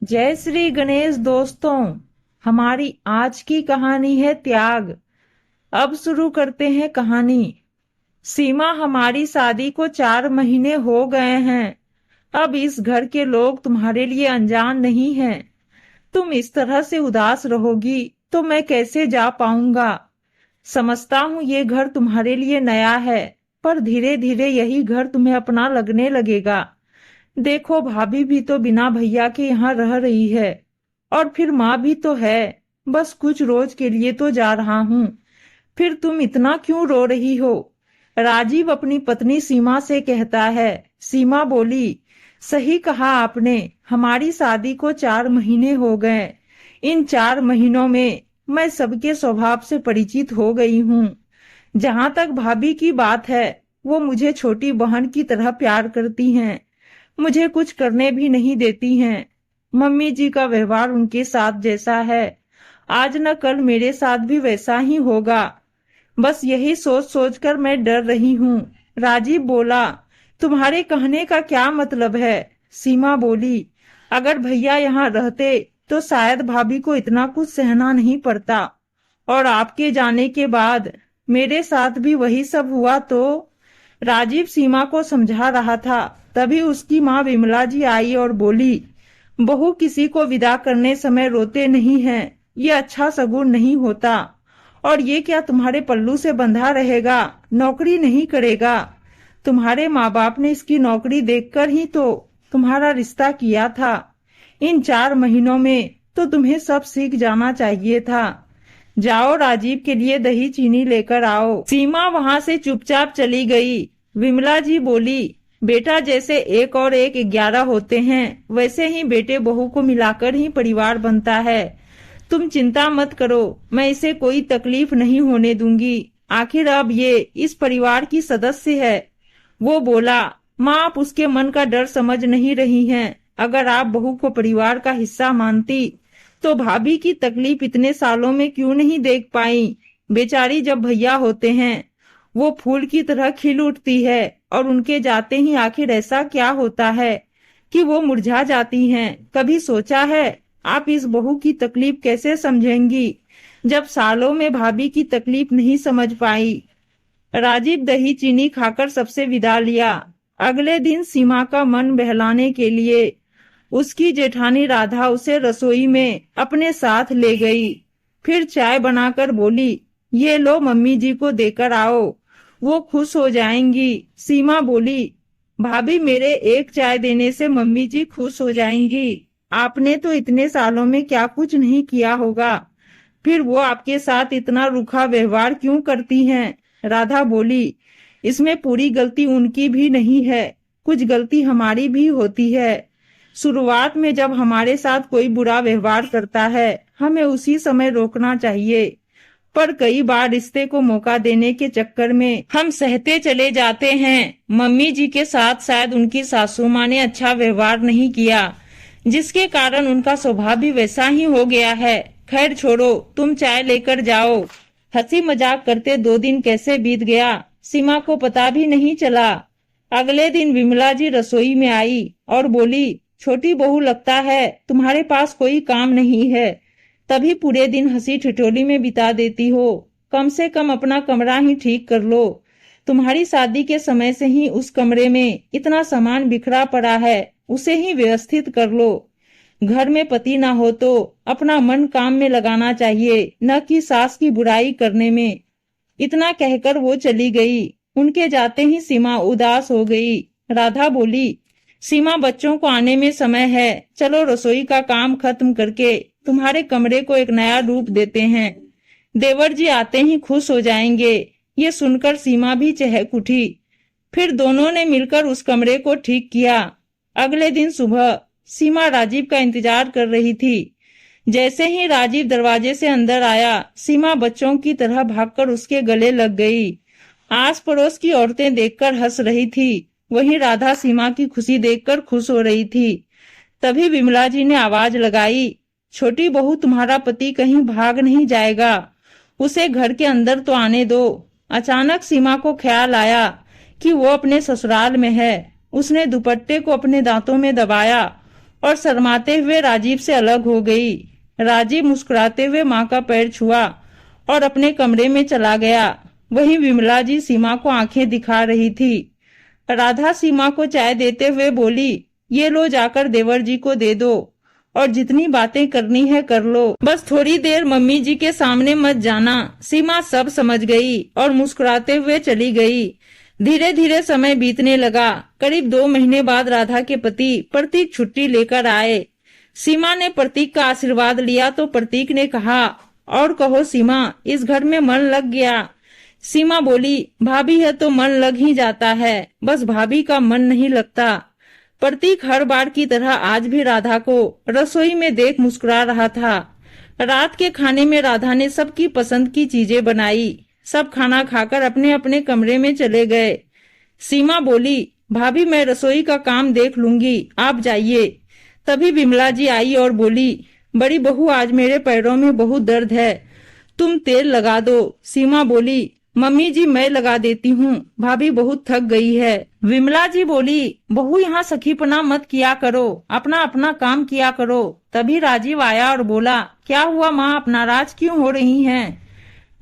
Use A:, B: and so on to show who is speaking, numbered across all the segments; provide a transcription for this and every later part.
A: जय श्री गणेश दोस्तों। हमारी आज की कहानी है त्याग। अब शुरू करते हैं कहानी। सीमा, हमारी शादी को 4 महीने हो गए हैं। अब इस घर के लोग तुम्हारे लिए अनजान नहीं हैं। तुम इस तरह से उदास रहोगी तो मैं कैसे जा पाऊंगा। समझता हूँ ये घर तुम्हारे लिए नया है, पर धीरे धीरे यही घर तुम्हें अपना लगने लगेगा। देखो, भाभी भी तो बिना भैया के यहाँ रह रही है, और फिर माँ भी तो है। बस कुछ रोज के लिए तो जा रहा हूँ। फिर तुम इतना क्यों रो रही हो? राजीव अपनी पत्नी सीमा से कहता है। सीमा बोली, सही कहा आपने, हमारी शादी को 4 महीने हो गए। इन 4 महीनों में मैं सबके स्वभाव से परिचित हो गई हूँ। जहाँ तक भाभी की बात है, वो मुझे छोटी बहन की तरह प्यार करती हैं। मुझे कुछ करने भी नहीं देती हैं। मम्मी जी का व्यवहार उनके साथ जैसा है, आज न कल मेरे साथ भी वैसा ही होगा। बस यही सोच सोचकर मैं डर रही हूँ। राजीव बोला, तुम्हारे कहने का क्या मतलब है? सीमा बोली, अगर भैया यहाँ रहते तो शायद भाभी को इतना कुछ सहना नहीं पड़ता, और आपके जाने के बाद मेरे साथ भी वही सब हुआ तो। राजीव सीमा को समझा रहा था, तभी उसकी माँ विमला जी आई और बोली, बहू किसी को विदा करने समय रोते नहीं हैं, ये अच्छा सगुन नहीं होता। और ये क्या तुम्हारे पल्लू से बंधा रहेगा, नौकरी नहीं करेगा? तुम्हारे माँ बाप ने इसकी नौकरी देखकर ही तो तुम्हारा रिश्ता किया था। इन 4 महीनों में तो तुम्हें सब सीख जाना चाहिए था। जाओ, राजीव के लिए दही चीनी लेकर आओ। सीमा वहां से चुपचाप चली गई। विमला जी बोली, बेटा जैसे 1 और 1 11 होते हैं, वैसे ही बेटे बहू को मिलाकर ही परिवार बनता है। तुम चिंता मत करो, मैं इसे कोई तकलीफ नहीं होने दूंगी। आखिर अब ये इस परिवार की सदस्य है। वो बोला, माँ आप उसके मन का डर समझ नहीं रही हैं। अगर आप बहू को परिवार का हिस्सा मानती तो भाभी की तकलीफ इतने सालों में क्यों नहीं देख पाई? बेचारी जब भैया होते हैं वो फूल की तरह खिल उठती है, और उनके जाते ही आखिर ऐसा क्या होता है कि वो मुरझा जाती हैं? कभी सोचा है आप इस बहू की तकलीफ कैसे समझेंगी, जब सालों में भाभी की तकलीफ नहीं समझ पाई? राजीव दही चीनी खाकर सबसे विदा लिया। अगले दिन सीमा का मन बहलाने के लिए उसकी जेठानी राधा उसे रसोई में अपने साथ ले गई। फिर चाय बनाकर बोली, ये लो मम्मी जी को देकर आओ, वो खुश हो जाएंगी। सीमा बोली, भाभी मेरे एक चाय देने से मम्मी जी खुश हो जाएंगी। आपने तो इतने सालों में क्या कुछ नहीं किया होगा, फिर वो आपके साथ इतना रूखा व्यवहार क्यों करती हैं? राधा बोली, इसमें पूरी गलती उनकी भी नहीं है, कुछ गलती हमारी भी होती है। शुरुआत में जब हमारे साथ कोई बुरा व्यवहार करता है, हमें उसी समय रोकना चाहिए, पर कई बार रिश्ते को मौका देने के चक्कर में हम सहते चले जाते हैं। मम्मी जी के साथ शायद उनकी सासू माँ ने अच्छा व्यवहार नहीं किया, जिसके कारण उनका स्वभाव भी वैसा ही हो गया है। खैर छोड़ो, तुम चाय लेकर जाओ। हंसी मजाक करते 2 दिन कैसे बीत गया, सीमा को पता भी नहीं चला। अगले दिन विमला जी रसोई में आई और बोली, छोटी बहू लगता है तुम्हारे पास कोई काम नहीं है, तभी पूरे दिन हंसी ठिठोली में बिता देती हो। कम से कम अपना कमरा ही ठीक कर लो। तुम्हारी शादी के समय से ही उस कमरे में इतना सामान बिखरा पड़ा है, उसे ही व्यवस्थित कर लो। घर में पति ना हो तो अपना मन काम में लगाना चाहिए, न कि सास की बुराई करने में। इतना कहकर वो चली गई। उनके जाते ही सीमा उदास हो गई। राधा बोली, सीमा बच्चों को आने में समय है, चलो रसोई का काम खत्म करके तुम्हारे कमरे को एक नया रूप देते हैं। देवर जी आते ही खुश हो जाएंगे। ये सुनकर सीमा भी चहक उठी। फिर दोनों ने मिलकर उस कमरे को ठीक किया। अगले दिन सुबह सीमा राजीव का इंतजार कर रही थी। जैसे ही राजीव दरवाजे से अंदर आया, सीमा बच्चों की तरह भागकर उसके गले लग गई। आस पड़ोस की औरतें देखकर हंस रही थी, वहीं राधा सीमा की खुशी देखकर खुश हो रही थी। तभी विमला जी ने आवाज लगाई, छोटी बहू तुम्हारा पति कहीं भाग नहीं जाएगा, उसे घर के अंदर तो आने दो। अचानक सीमा को ख्याल आया कि वो अपने ससुराल में है। उसने दुपट्टे को अपने दांतों में दबाया और शर्माते हुए राजीव से अलग हो गई। राजीव मुस्कुराते हुए माँ का पैर छुआ और अपने कमरे में चला गया। वहीं विमला जी सीमा को आंखें दिखा रही थी। राधा सीमा को चाय देते हुए बोली, ये लो, जाकर देवर जी को दे दो और जितनी बातें करनी है कर लो, बस थोड़ी देर मम्मी जी के सामने मत जाना। सीमा सब समझ गई और मुस्कुराते हुए चली गई। धीरे धीरे समय बीतने लगा। करीब 2 महीने बाद राधा के पति प्रतीक छुट्टी लेकर आए। सीमा ने प्रतीक का आशीर्वाद लिया तो प्रतीक ने कहा, और कहो सीमा, इस घर में मन लग गया। सीमा बोली, भाभी है तो मन लग ही जाता है, बस भाभी का मन नहीं लगता। प्रतीक हर बार की तरह आज भी राधा को रसोई में देख मुस्कुरा रहा था। रात के खाने में राधा ने सबकी पसंद की चीजें बनाई। सब खाना खाकर अपने अपने कमरे में चले गए। सीमा बोली, भाभी मैं रसोई का काम देख लूंगी, आप जाइए। तभी विमला जी आई और बोली, बड़ी बहू आज मेरे पैरों में बहुत दर्द है, तुम तेल लगा दो। सीमा बोली, मम्मी जी मैं लगा देती हूँ, भाभी बहुत थक गई है। विमला जी बोली, बहू यहाँ सखीपना मत किया करो, अपना अपना काम किया करो। तभी राजीव आया और बोला, क्या हुआ माँ, आप नाराज क्यों हो रही हैं?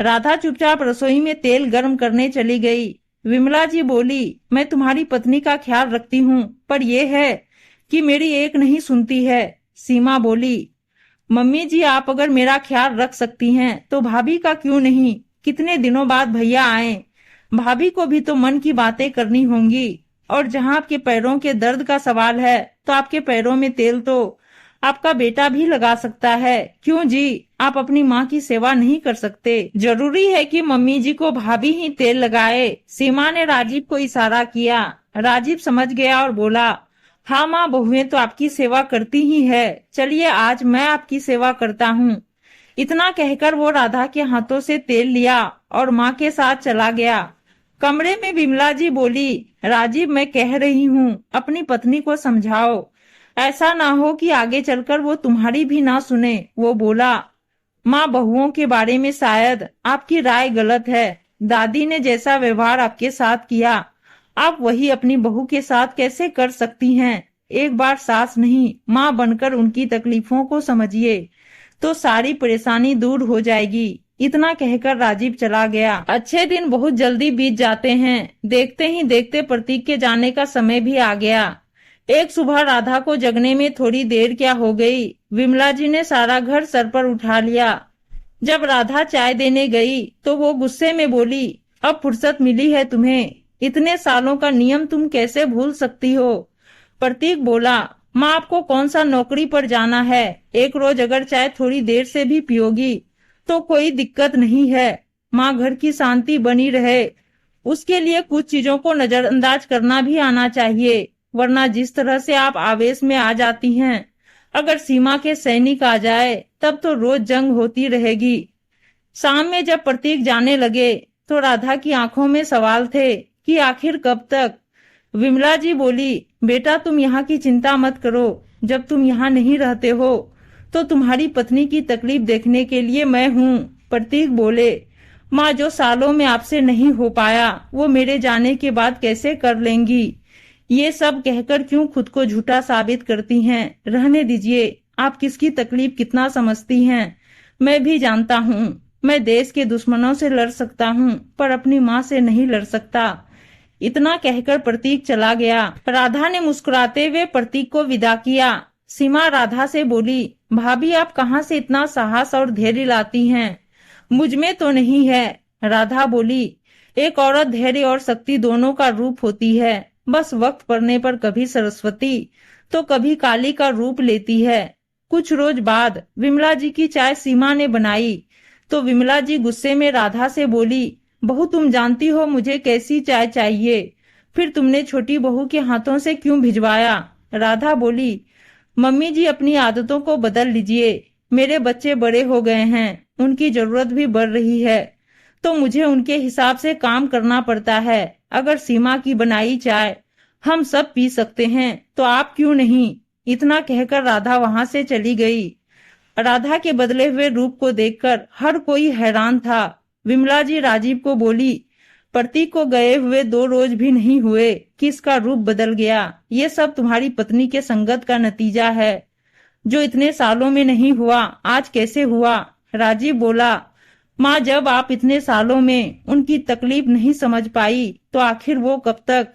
A: राधा चुपचाप रसोई में तेल गर्म करने चली गई। विमला जी बोली, मैं तुम्हारी पत्नी का ख्याल रखती हूँ, पर यह है कि मेरी एक नहीं सुनती है। सीमा बोली, मम्मी जी आप अगर मेरा ख्याल रख सकती हैं तो भाभी का क्यों नहीं? कितने दिनों बाद भैया आए, भाभी को भी तो मन की बातें करनी होंगी। और जहाँ आपके पैरों के दर्द का सवाल है तो आपके पैरों में तेल तो आपका बेटा भी लगा सकता है। क्यों जी, आप अपनी माँ की सेवा नहीं कर सकते? जरूरी है कि मम्मी जी को भाभी ही तेल लगाए? सीमा ने राजीव को इशारा किया। राजीव समझ गया और बोला, हाँ माँ, बहुएं तो आपकी सेवा करती ही है, चलिए आज मैं आपकी सेवा करता हूँ। इतना कहकर वो राधा के हाथों से तेल लिया और माँ के साथ चला गया। कमरे में विमला जी बोली, राजीव मैं कह रही हूँ अपनी पत्नी को समझाओ, ऐसा ना हो कि आगे चलकर वो तुम्हारी भी ना सुने। वो बोला, माँ बहुओं के बारे में शायद आपकी राय गलत है। दादी ने जैसा व्यवहार आपके साथ किया, आप वही अपनी बहू के साथ कैसे कर सकती हैं? एक बार सास नहीं माँ बनकर उनकी तकलीफों को समझिए तो सारी परेशानी दूर हो जाएगी। इतना कहकर राजीव चला गया। अच्छे दिन बहुत जल्दी बीत जाते हैं। देखते ही देखते प्रतीक के जाने का समय भी आ गया। एक सुबह राधा को जगने में थोड़ी देर क्या हो गई, विमला जी ने सारा घर सर पर उठा लिया। जब राधा चाय देने गई तो वो गुस्से में बोली, अब फुर्सत मिली है तुम्हें, इतने सालों का नियम तुम कैसे भूल सकती हो? प्रतीक बोला, माँ आपको कौन सा नौकरी पर जाना है, एक रोज अगर चाय थोड़ी देर से भी पियोगी तो कोई दिक्कत नहीं है। माँ घर की शांति बनी रहे उसके लिए कुछ चीजों को नजरअंदाज करना भी आना चाहिए, वरना जिस तरह से आप आवेश में आ जाती हैं, अगर सीमा के सैनिक आ जाए तब तो रोज जंग होती रहेगी। शाम में जब प्रतीक जाने लगे तो राधा की आंखों में सवाल थे कि आखिर कब तक। विमला जी बोली, बेटा तुम यहाँ की चिंता मत करो, जब तुम यहाँ नहीं रहते हो तो तुम्हारी पत्नी की तकलीफ देखने के लिए मैं हूँ। प्रतीक बोले, माँ जो सालों में आपसे नहीं हो पाया वो मेरे जाने के बाद कैसे कर लेंगी? ये सब कहकर क्यों खुद को झूठा साबित करती हैं? रहने दीजिए, आप किसकी तकलीफ कितना समझती हैं मैं भी जानता हूँ। मैं देश के दुश्मनों से लड़ सकता हूँ पर अपनी माँ से नहीं लड़ सकता। इतना कहकर प्रतीक चला गया। राधा ने मुस्कुराते हुए प्रतीक को विदा किया। सीमा राधा से बोली, भाभी आप कहाँ से इतना साहस और धैर्य लाती हैं? मुझ में तो नहीं है। राधा बोली, एक औरत धैर्य और शक्ति दोनों का रूप होती है, बस वक्त पड़ने पर कभी सरस्वती तो कभी काली का रूप लेती है। कुछ रोज बाद विमला जी की चाय सीमा ने बनाई तो विमला जी गुस्से में राधा से बोली, बहू तुम जानती हो मुझे कैसी चाय चाहिए, फिर तुमने छोटी बहू के हाथों से क्यों भिजवाया? राधा बोली, मम्मी जी अपनी आदतों को बदल लीजिए, मेरे बच्चे बड़े हो गए हैं, उनकी जरूरत भी बढ़ रही है तो मुझे उनके हिसाब से काम करना पड़ता है। अगर सीमा की बनाई चाय हम सब पी सकते हैं तो आप क्यों नहीं? इतना कहकर राधा वहां से चली गई। राधा के बदले हुए रूप को देखकर हर कोई हैरान था। विमला जी राजीव को बोली, प्रतीक को गए हुए 2 रोज भी नहीं हुए कि इसका रूप बदल गया। ये सब तुम्हारी पत्नी के संगत का नतीजा है, जो इतने सालों में नहीं हुआ, आज कैसे हुआ? राजीव बोला, माँ, जब आप इतने सालों में उनकी तकलीफ नहीं समझ पाई तो आखिर वो कब तक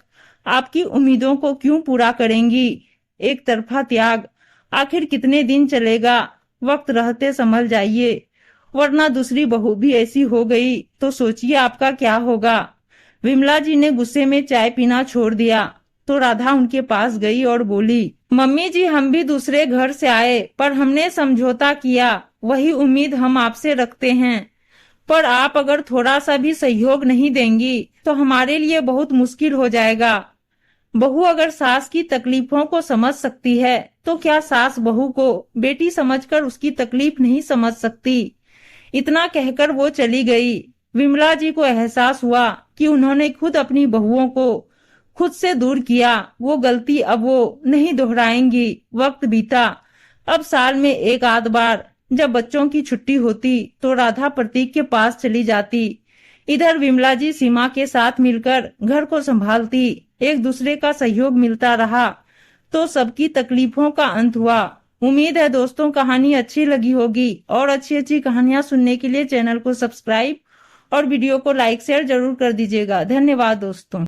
A: आपकी उम्मीदों को क्यों पूरा करेंगी? एक तरफा त्याग आखिर कितने दिन चलेगा? वक्त रहते संभल जाइए, वरना दूसरी बहू भी ऐसी हो गई तो सोचिए आपका क्या होगा। विमला जी ने गुस्से में चाय पीना छोड़ दिया तो राधा उनके पास गई और बोली, मम्मी जी, हम भी दूसरे घर से आए पर हमने समझौता किया, वही उम्मीद हम आपसे रखते हैं। पर आप अगर थोड़ा सा भी सहयोग नहीं देंगी तो हमारे लिए बहुत मुश्किल हो जाएगा। बहू अगर सास की तकलीफों को समझ सकती है तो क्या सास बहू को बेटी समझकर उसकी तकलीफ नहीं समझ सकती? इतना कहकर वो चली गई। विमला जी को एहसास हुआ कि उन्होंने खुद अपनी बहुओं को खुद से दूर किया। वो गलती अब वो नहीं दोहराएंगी। वक्त बीता। अब साल में एक आध बार जब बच्चों की छुट्टी होती तो राधा प्रतीक के पास चली जाती। इधर विमला जी सीमा के साथ मिलकर घर को संभालती। एक दूसरे का सहयोग मिलता रहा तो सबकी तकलीफों का अंत हुआ। उम्मीद है दोस्तों कहानी अच्छी लगी होगी, और अच्छी अच्छी कहानियां सुनने के लिए चैनल को सब्सक्राइब और वीडियो को लाइक शेयर जरूर कर दीजिएगा। धन्यवाद दोस्तों।